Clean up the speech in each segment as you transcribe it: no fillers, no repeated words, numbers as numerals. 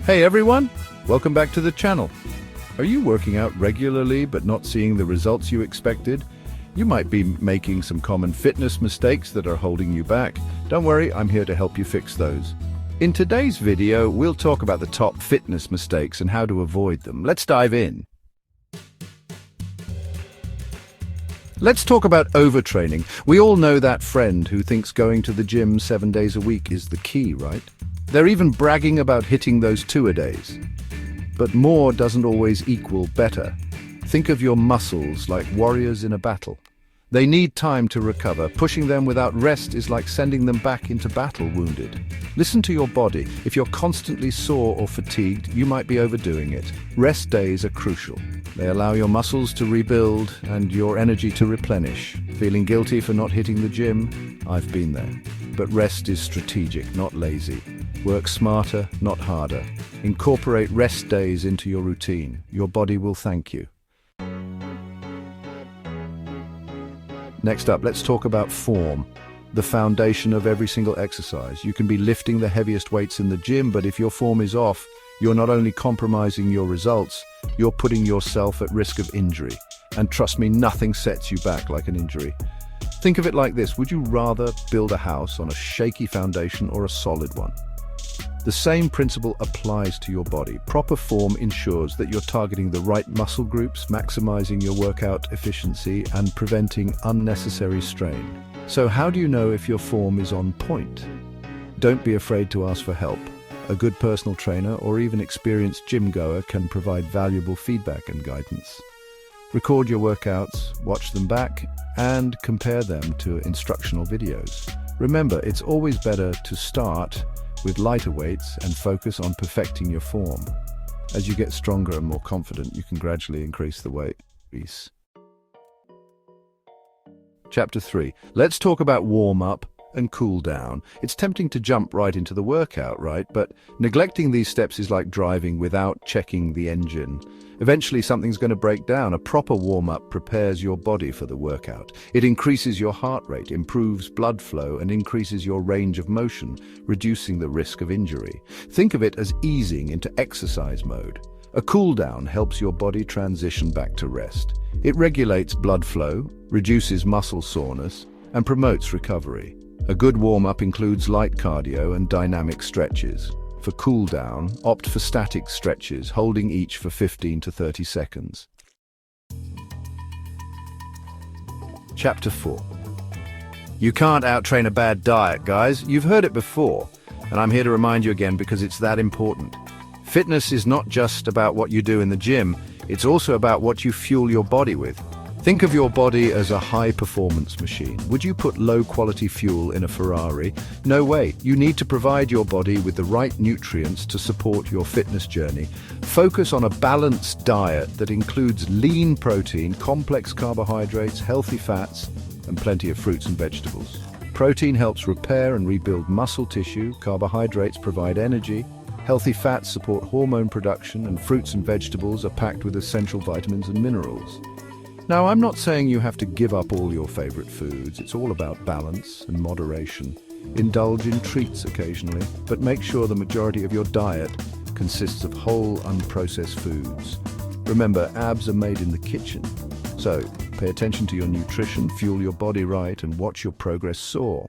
Hey everyone, welcome back to the channel. Are you working out regularly but not seeing the results you expected? You might be making some common fitness mistakes that are holding you back. Don't worry, I'm here to help you fix those. In today's video, we'll talk about the top fitness mistakes and how to avoid them. Let's dive in. Let's talk about overtraining. We all know that friend who thinks going to the gym 7 days a week is the key, right? They're even bragging about hitting those two-a-days. But more doesn't always equal better. Think of your muscles like warriors in a battle. They need time to recover. Pushing them without rest is like sending them back into battle wounded. Listen to your body. If you're constantly sore or fatigued, you might be overdoing it. Rest days are crucial. They allow your muscles to rebuild and your energy to replenish. Feeling guilty for not hitting the gym? I've been there. But rest is strategic, not lazy. Work smarter, not harder. Incorporate rest days into your routine. Your body will thank you. Next up, let's talk about form, the foundation of every single exercise. You can be lifting the heaviest weights in the gym, but if your form is off, you're not only compromising your results, you're putting yourself at risk of injury. And trust me, nothing sets you back like an injury. Think of it like this: would you rather build a house on a shaky foundation or a solid one? The same principle applies to your body. Proper form ensures that you're targeting the right muscle groups, maximizing your workout efficiency, and preventing unnecessary strain. So how do you know if your form is on point? Don't be afraid to ask for help. A good personal trainer or even experienced gym goer can provide valuable feedback and guidance. Record your workouts, watch them back, and compare them to instructional videos. Remember, it's always better to start with lighter weights and focus on perfecting your form. As you get stronger and more confident, you can gradually increase the weight. Peace. Chapter 3. Let's talk about warm-up and cool down. It's tempting to jump right into the workout, right? But neglecting these steps is like driving without checking the engine. Eventually something's going to break down. A proper warm-up prepares your body for the workout. It increases your heart rate, improves blood flow, and increases your range of motion, reducing the risk of injury. Think of it as easing into exercise mode. A cool down helps your body transition back to rest. It regulates blood flow, reduces muscle soreness, and promotes recovery. A good warm-up includes light cardio and dynamic stretches. For cool down, opt for static stretches, holding each for 15 to 30 seconds. Chapter 4. You can't out-train a bad diet, guys. You've heard it before, and I'm here to remind you again because it's that important. Fitness is not just about what you do in the gym, it's also about what you fuel your body with. Think of your body as a high-performance machine. Would you put low-quality fuel in a Ferrari? No way. You need to provide your body with the right nutrients to support your fitness journey. Focus on a balanced diet that includes lean protein, complex carbohydrates, healthy fats, and plenty of fruits and vegetables. Protein helps repair and rebuild muscle tissue, carbohydrates provide energy, healthy fats support hormone production, and fruits and vegetables are packed with essential vitamins and minerals. Now, I'm not saying you have to give up all your favorite foods. It's all about balance and moderation. Indulge in treats occasionally, but make sure the majority of your diet consists of whole, unprocessed foods. Remember, abs are made in the kitchen. So, pay attention to your nutrition, fuel your body right, and watch your progress soar.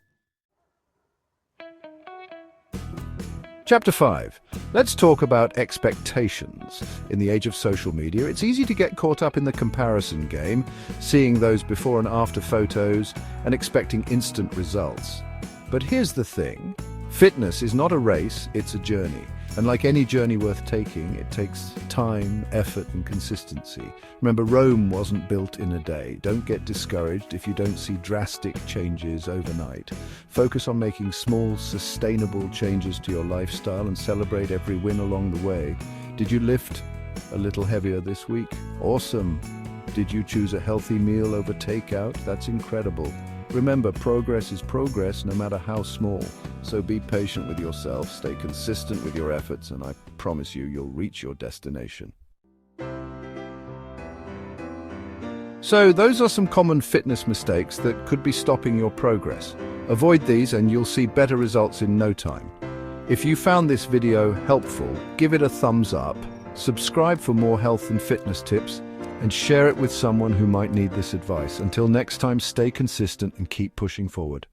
Chapter 5. Let's talk about expectations. In the age of social media, it's easy to get caught up in the comparison game, seeing those before and after photos and expecting instant results. But here's the thing. Fitness is not a race, it's a journey. And like any journey worth taking, it takes time, effort, and consistency. Remember, Rome wasn't built in a day. Don't get discouraged if you don't see drastic changes overnight. Focus on making small, sustainable changes to your lifestyle and celebrate every win along the way. Did you lift a little heavier this week? Awesome. Did you choose a healthy meal over takeout? That's incredible. Remember, progress is progress no matter how small. So be patient with yourself, stay consistent with your efforts, and I promise you'll reach your destination. So those are some common fitness mistakes that could be stopping your progress. Avoid these and you'll see better results in no time. If you found this video helpful, give it a thumbs up, subscribe for more health and fitness tips, and share it with someone who might need this advice. Until next time, stay consistent and keep pushing forward.